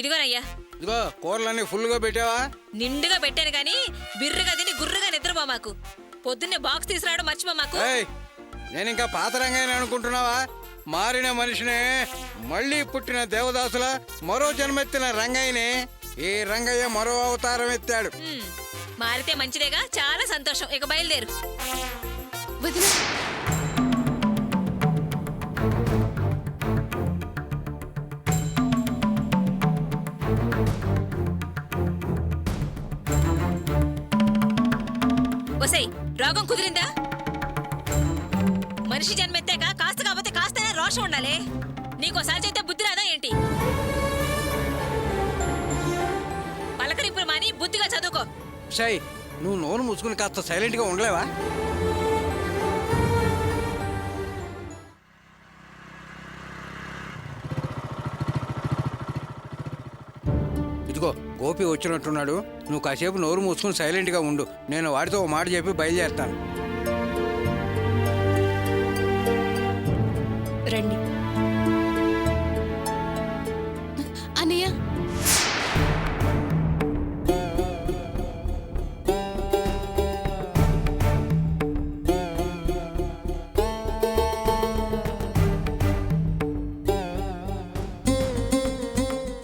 ఇదిగోనయ్యా. ఇదిగో కూరలన్నీ ఫుల్గా పెట్టావా? నిండుగా పెట్టాను గాని బిర్రుగా తిని గుర్రుగా నిద్రపో మాకు. పొద్దున్నే బాక్స్ తీసుకురావడం మర్చిపో మాకు. నేను ఇంకా పాత రంగయ్యని అనుకుంటున్నావా? మారిన మనిషినే, మళ్ళీ పుట్టిన దేవదాసుల మరో జన్మెత్తిన రంగయ్యనే. ఈ రంగయ్య మరో అవతారం ఎత్తాడు. మారితే మంచిదేగా, చాలా సంతోషం. ఇక బయలుదేరు. వదినా, ఒసేయ్, రోగం కుదిరిందా? మనిషి జన్మెత్తాక కాస్త కాకపోతే కాస్తైనా రోషం ఉండాలి. నీకోసారి చేస్తే బుద్ధి రాదా ఏంటి? పలకరింపులు మాని బుద్ధిగా చదువుకో. షై, నువ్వు నోరు మూసుకుని కాస్త సైలెంట్గా ఉండలేవా? ఇదిగో గోపి వచ్చినట్టున్నాడు. నువ్వు కాసేపు నోరు మూసుకుని సైలెంట్గా ఉండు. నేను వాడితో ఓ మాట చెప్పి బయలుదేరుతాను. రండి. అన్నయ్య,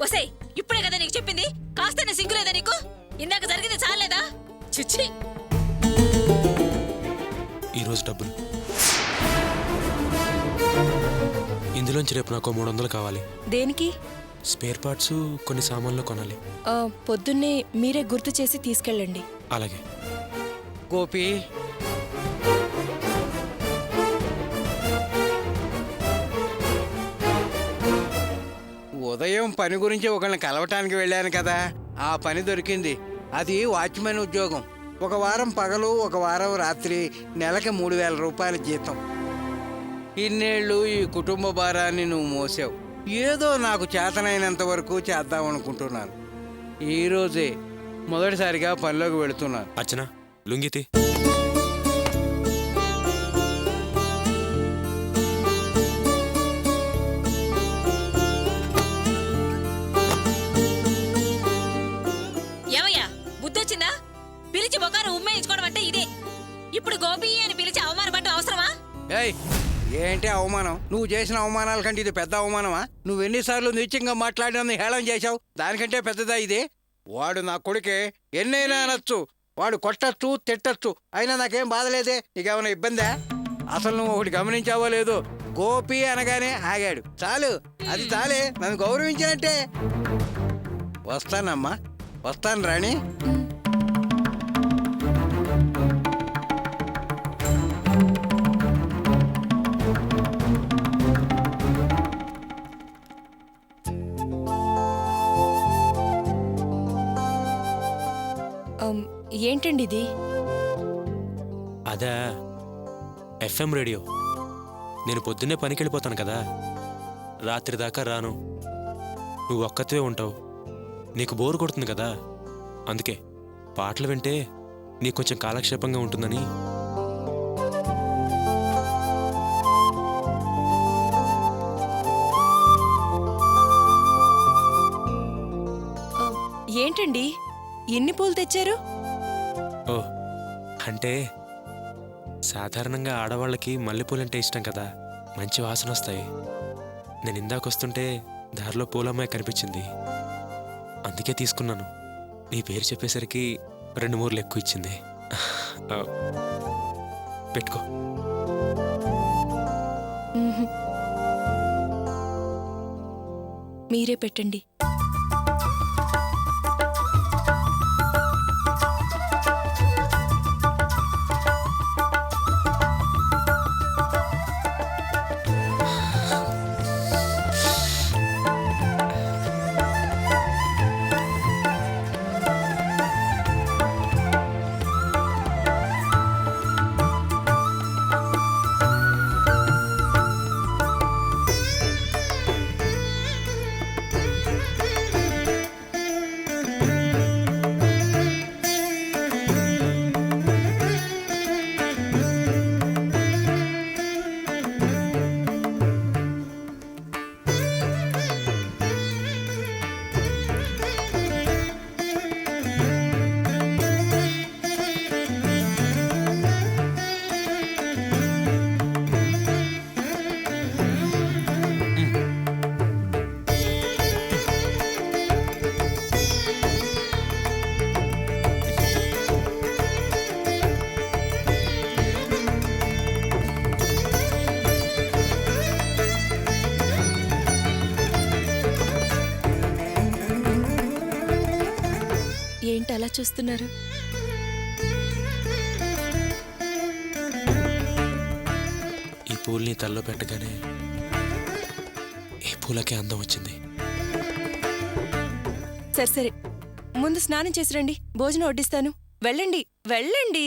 ఒసేయ్, ఇప్పుడే కదా నీకు చెప్పింది, కాస్తైనా సిగ్గులేదా నీకు? ఇందాక జరిగింది చాలేదా? చిచ్చి. ఈరోజు డబ్బులు ఇందులోంచి రేపు నాకు 300 కావాలి. దేనికి? స్పేర్ పార్ట్స్, కొన్ని సామాన్లు కొనాలి. పొద్దున్నే మీరే గుర్తు చేసి తీసుకెళ్ళండి. అలాగే. గోపి, ఉదయం పని గురించి ఒకళ్ళని కలవటానికి వెళ్ళాను కదా, ఆ పని దొరికింది. అది వాచ్మెన్ ఉద్యోగం. ఒక వారం పగలు, ఒక వారం రాత్రి, నెలకి 3000 రూపాయల జీతం. ఇన్నేళ్ళు ఈ కుటుంబ భారాన్ని నువ్వు మోసావు. ఏదో నాకు చేతనైనంత వరకు చేద్దామనుకుంటున్నాను. ఈరోజే మొదటిసారిగా పనిలోకి వెళుతున్నాను. అర్చన, లుంగితి. ఏమయ్యా, బుద్ధొచ్చిందా? పిలిచి మొగారు ఉమ్మేయించుకోవడం అంటే ఇదే. ఇప్పుడు గోపి అని పిలిచి అవమానపడటం అవసరమా? ఏయ్, ఏంటి అవమానం? నువ్వు చేసిన అవమానాల కంటే ఇది పెద్ద అవమానమా? నువ్వు ఎన్నిసార్లు నిత్యంగా మాట్లాడినందుకు హేళన చేశావు. దానికంటే పెద్దదా ఇది? వాడు నా కొడుకే, ఎన్నైనా అనొచ్చు. వాడు కొట్టచ్చు, తిట్టచ్చు, అయినా నాకేం బాధలేదే. నీకేమైనా ఇబ్బందా? అసలు నువ్వు ఒకటి గమనించావో లేదో, గోపి అనగానే ఆగాడు. చాలు, అది చాలే, నన్ను గౌరవించినట్టే. వస్తానమ్మా, వస్తాను రాణి. ఏంటండి ఇది? అదా FM రేడియో. నేను పొద్దున్నే పనికి వెళ్ళిపోతాను కదా, రాత్రి దాకా రాను. నువ్వు ఒక్కతే ఉంటావు, నీకు బోరు కొడుతుంది కదా. అందుకే పాటలు వింటే నీకు కొంచెం కాలక్షేపంగా ఉంటుందని. ఏంటండి ఎన్ని పూలు తెచ్చారు? ఓ, అంటే సాధారణంగా ఆడవాళ్ళకి మల్లెపూలంటే ఇష్టం కదా, మంచి వాసన వస్తాయి. నేను ఇందాకొస్తుంటే దారిలో పూలమ్మాయి కనిపించింది, అందుకే తీసుకున్నాను. నీ పేరు చెప్పేసరికి 2 మూరలు ఎక్కువ ఇచ్చింది. పెట్టుకో. మీరే పెట్టండి. ఏంటి అలా చూస్తున్నారు? ఈ పూల్ని తల్లో పెట్టగానే ఈ పూలకే అందం వచ్చింది. సరే సరే, ముందు స్నానం చేసి రండి, భోజనం వడ్డిస్తాను. వెళ్ళండి వెళ్ళండి.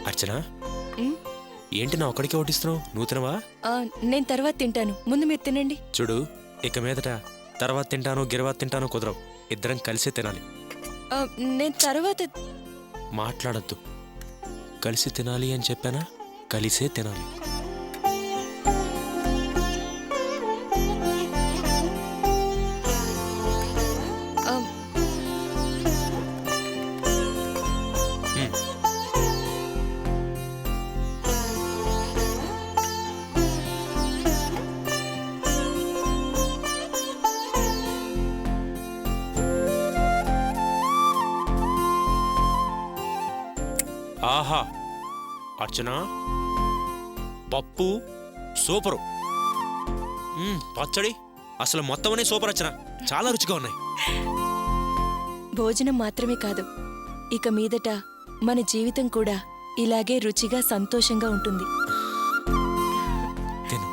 అర్చన, ఉమ్, ఏంటి నా ఒక్కడికే వడ్డిస్తున్నావు? నువ్వు తినవా? ఆ, నేను తర్వాత తింటాను, ముందు మీరు తినండి. చూడు, ఇక మీదట తర్వాత తింటాను గిరవాత తింటాను కుదరవు. ఇద్దరం కలిసే తినాలి. ఆ, నేను తర్వాత మాట్లాడద్దు. కలిసి తినాలి అని చెప్పానా? కలిసే తినాలి. ఆ, ఆహా అర్చన, పప్పు సూపరు. పచ్చడి అసలు మొత్తమనే సూపర్ అర్చన, చాలా రుచిగా ఉన్నాయి. భోజనం మాత్రమే కాదు, ఇక మీదట మన జీవితం కూడా ఇలాగే రుచిగా సంతోషంగా ఉంటుంది. తిను.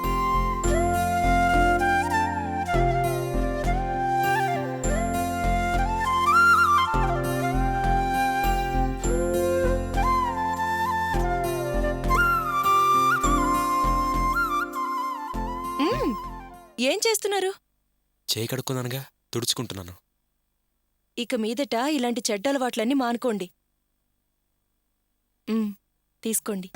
మ్మ్, ఏం చేస్తున్నారు? చేయి కడుక్కున్నానుగా, తుడుచుకుంటున్నాను. ఇక మీదట ఇలాంటి చెడ్డ అలవాట్లన్నీ మానుకోండి. మ్మ్, తీసుకోండి.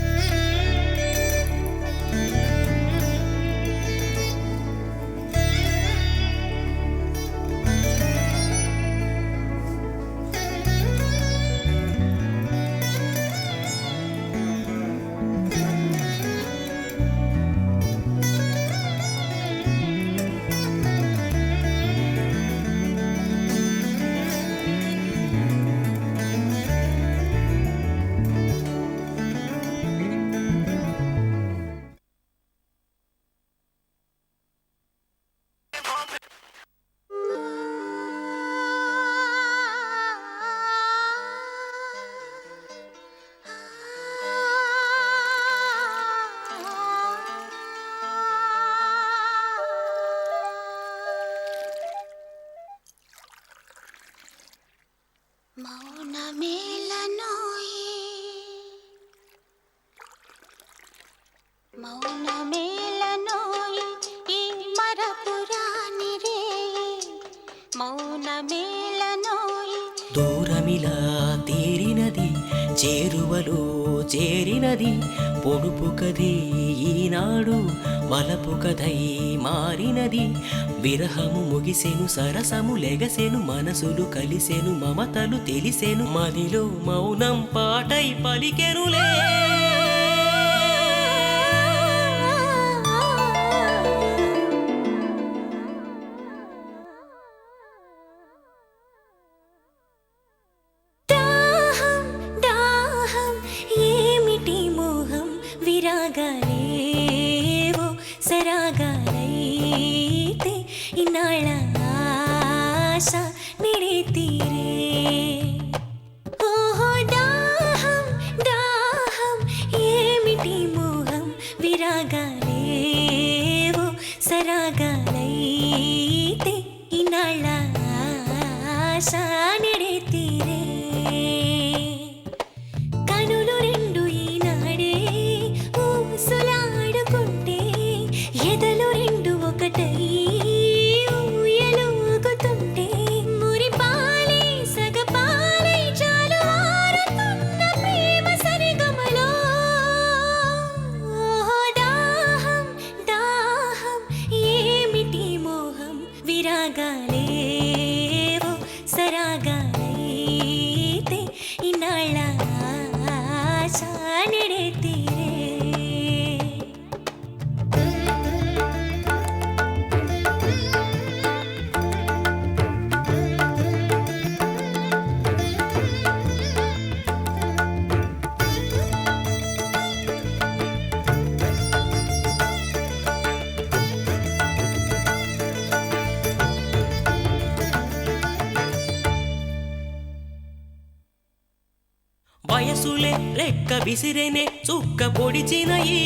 దూరమిలా తీరినది, చేరువలో చేరినది, పొడుపు కథే ఈనాడు వలపు కథై మారినది. విరహము ముగిసెను, సరసము లెగసెను, మనసులు కలిసెను, మమతలు తెలిసెను, మదిలో మౌనం పాటై పలికెనులే. సరాగాలేవో సరాగాలైతే ఇన్నాళ్ళ ఆశ నిడే తీరే. ఓహో దాహం దాహం ఏమిటి మోహం, విరాగాలేవో సరాగాలైతే ఇన్నాళ్ళ ఆశ నిడే తీరే. కనులు రెండు ఈనాడే ఊసులాడుకుంటే, ఎదలు రెండు ఒకటై ఊయలూగుతుంటే, మురిపాలే సగపాలై చాలు ఆరుతున్న ప్రేమ సరిగమలో. ఓహో దాహం దాహం ఏమిటి మోహం, విరాగాలేవో సరాగాలైతే ఇన్నాళ్ళ ఆశ నిడే తీరే. వయసులే రెక్క విసిరెనే చుక్క పొడిచిన ఈ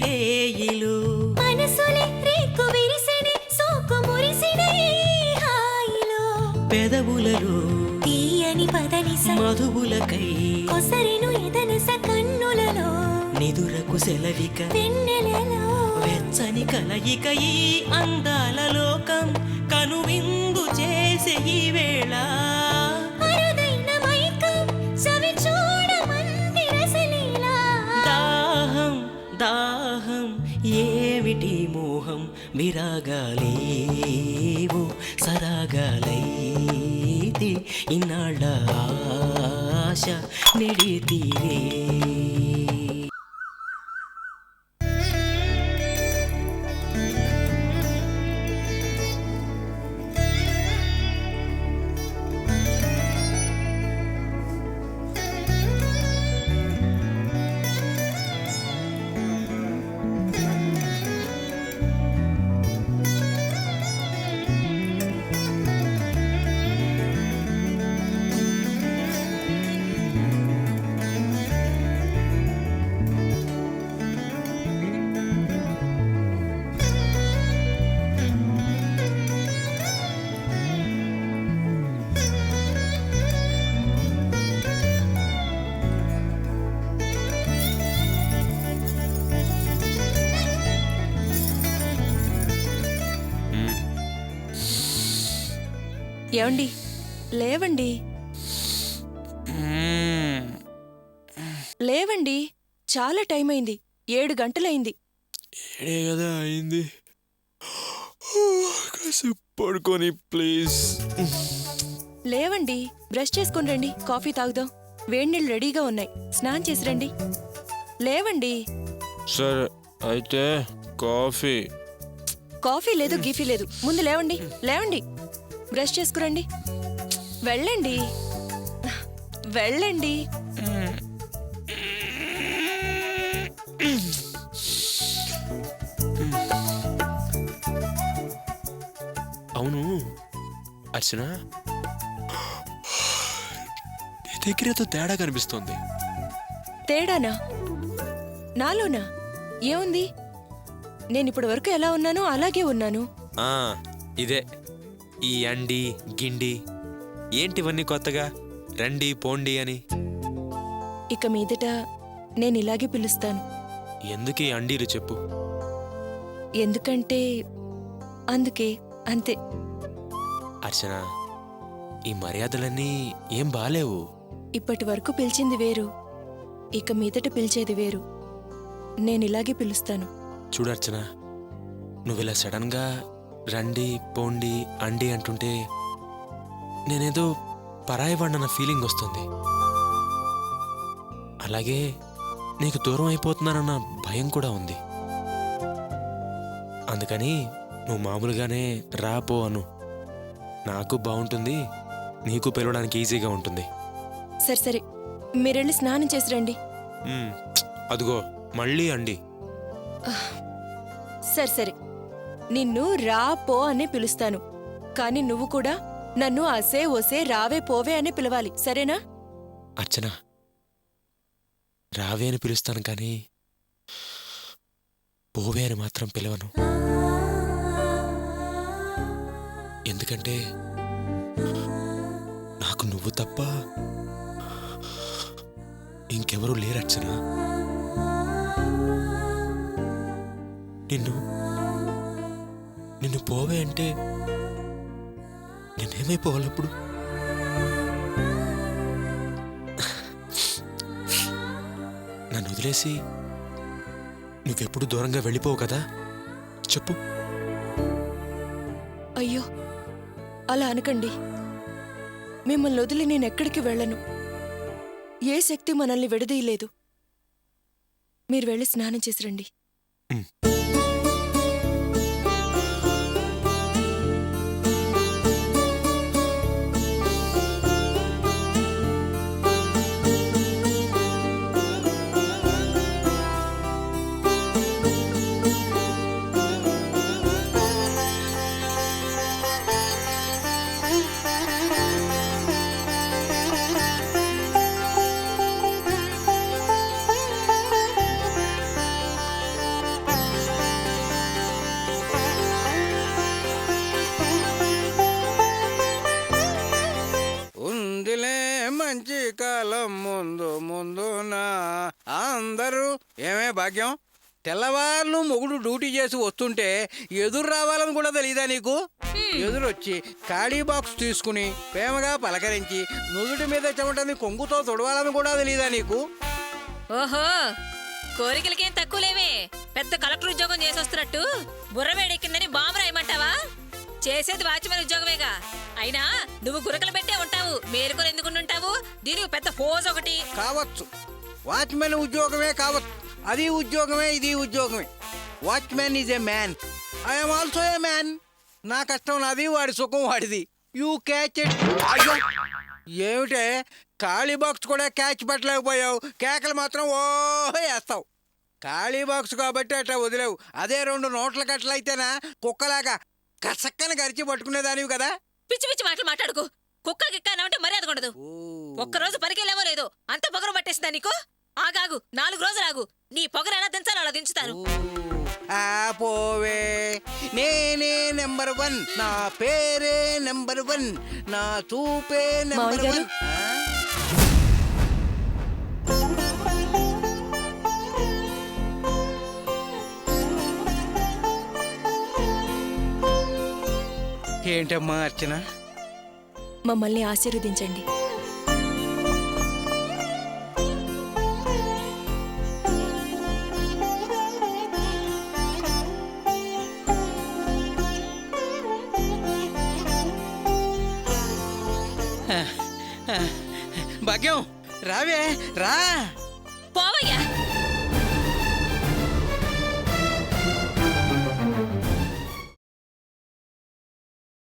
రేయిలు మనసులే రేకు విరిసెనే సోకు మురిసిన ఈ హాయిలో పెదవులలో తీయని పదనిస మధువులకై కొసరిను ఎదనస కన్నులలో నిదురకు సెలవిక వెన్నెలలో వెచ్చని కలయిక ఈ అందాల లోకం కనువిందు చేసే ఈ వేళ అరుదైన మైకం చవి చూడమంది రసలీలా దాహం దాహం ఏమిటి మోహం విరాగాలేవో సరాగాలైతే ఇన్నాళ్ళ ఆశ నెడి తీరే ఏమండి లేవండి లేవండి చాలా టైం అయింది 7 గంటలైంది ఏడే కదా అయింది కాసేపు పడుకొని ప్లీజ్. లేవండి బ్రష్ చేసుకుని రండి కాఫీ తాగుదాం వేడినీళ్ళు రెడీగా ఉన్నాయి స్నానం చేసి రండి లేవండి సరే అయితే కాఫీ. కాఫీ లేదు గీఫీ లేదు ముందు లేవండి లేవండి బ్రష్ చేసుకురండి వెళ్ళండి వెళ్ళండి అవును అర్చన, నీ దగ్గర ఏదో తేడా కనిపిస్తోంది. తేడానా? నాలోనా? ఏముంది? నేనిప్పటి వరకు ఎలా ఉన్నానో అలాగే ఉన్నాను. ఇదే ఈ అండి గిండి ఏంటివన్నీ కొత్తగా రండి పోండి అని. ఇక మీదట నేను ఇలాగే పిలుస్తాను. ఎందుకు ఈ అండీలు చెప్పు. ఎందుకంటే అందుకే, అంతే. అర్చన, ఈ మర్యాదలన్నీ ఏం బాలేవు. ఇప్పటి వరకు పిలిచింది వేరు, ఇక మీదట పిలిచేది వేరు. నేనిలాగే పిలుస్తాను. చూడు అర్చన, నువ్విలా సడన్గా రండి పోండి అండి అంటుంటే నేనేదో పరాయివాడినన్న ఫీలింగ్ వస్తుంది. అలాగే నీకు దూరం అయిపోతున్నానన్న భయం కూడా ఉంది. అందుకని నువ్వు మామూలుగానే రా పో అను. నాకు బాగుంటుంది, నీకు పిలవడానికి ఈజీగా ఉంటుంది. సరే సరే, మీరెళ్ళి స్నానం చేసి రండి. అదిగో మళ్ళీ అండి. సరే సరే, నిన్ను రా పో అనే పిలుస్తాను, కానీ నువ్వు కూడా నన్ను అసే ఒసే రావే పోవే అని పిలవాలి, సరేనా? అర్చన, రావే అని పిలుస్తాను కానీ పోవే అని మాత్రం పిలవను. ఎందుకంటే నాకు నువ్వు తప్ప ఇంకెవరూ లేరు అర్చన. నిన్ను పోవే అంటే నేనేమైపోవాలప్పుడు? నన్ను వదిలేసి నువ్వెప్పుడు దూరంగా వెళ్ళిపోవు కదా, చెప్పు. అయ్యో, అలా అనకండి. మిమ్మల్ని వదిలి నేనెక్కడికి వెళ్ళను. ఏ శక్తి మనల్ని విడదీయలేదు. మీరు వెళ్ళి స్నానం చేసి రండి. కాలం ముందు ముందునా అందరూ ఏమే భాగ్యం, తెల్లవాళ్ళు మొగుడు డ్యూటీ చేసి వస్తుంటే ఎదురు రావాలని కూడా తెలియదా నీకు? ఎదురొచ్చి ఖాళీ బాక్స్ తీసుకుని ప్రేమగా పలకరించి నుదుటి మీద చెమటని కొంగుతో తొడవాలని కూడా తెలియదా నీకు? ఓహో, కోరికలకేం తక్కువ లేవే. పెద్ద కలెక్టర్ ఉద్యోగం చేసి వస్తున్నట్టు బుర్ర వేడెక్కిందని బాంబు రాయమంటావా? చేసేది వాచ్మెన్ ఉద్యోగమేగా. అయినా నువ్వు గురకలు పెట్టే ఉంటావు, మేలుకొని ఎందుకుంటుంటావు? దీనికి పెద్ద ఫోజ్ ఒకటి. కావచ్చు, వాచ్మెన్ ఉద్యోగమే కావచ్చు. అది ఉద్యోగమే, ఇది ఉద్యోగమే. Watchman is a man, I'm also a man. నా కష్టం నాది, వాడి సుఖం వాడిది. You catch it. అయ్యో, ఏమిటే ఖాళీ బాక్స్ కూడా క్యాచ్ పట్టలేకపోయావు, కేకలు మాత్రం ఓహో వేస్తావు. ఖాళీ బాక్స్ కాబట్టి అట్లా వదిలేవు. అదే 2 నోట్ల కట్టలైతేనా కుక్కలాగా కసక్కని గరిచి పట్టుకునేదానివి కదా. పిచ్చి పిచ్చి మాటలు మాట్లాడుకో. కుక్క గిక్క అంటే మర్యాద ఉండదు. ఒక్కరోజు పరికెళ్ళావో లేదో అంత పొగరు పట్టేసిందా నీకు? ఆగాగు, 4 రోజులు ఆగు. నీ పొగరు ఎలా దించాలో అలా దించుతాను. ఆ పోవే, నేనే నెంబర్ 1, నా పేరే నెంబర్ 1, నా చూపే నెంబర్ మావయ్య 1. ఏంటమ్మా అర్చన? మమ్మల్ని ఆశీర్వదించండి. భాగ్యం రావే, రా. పోవయ్యా.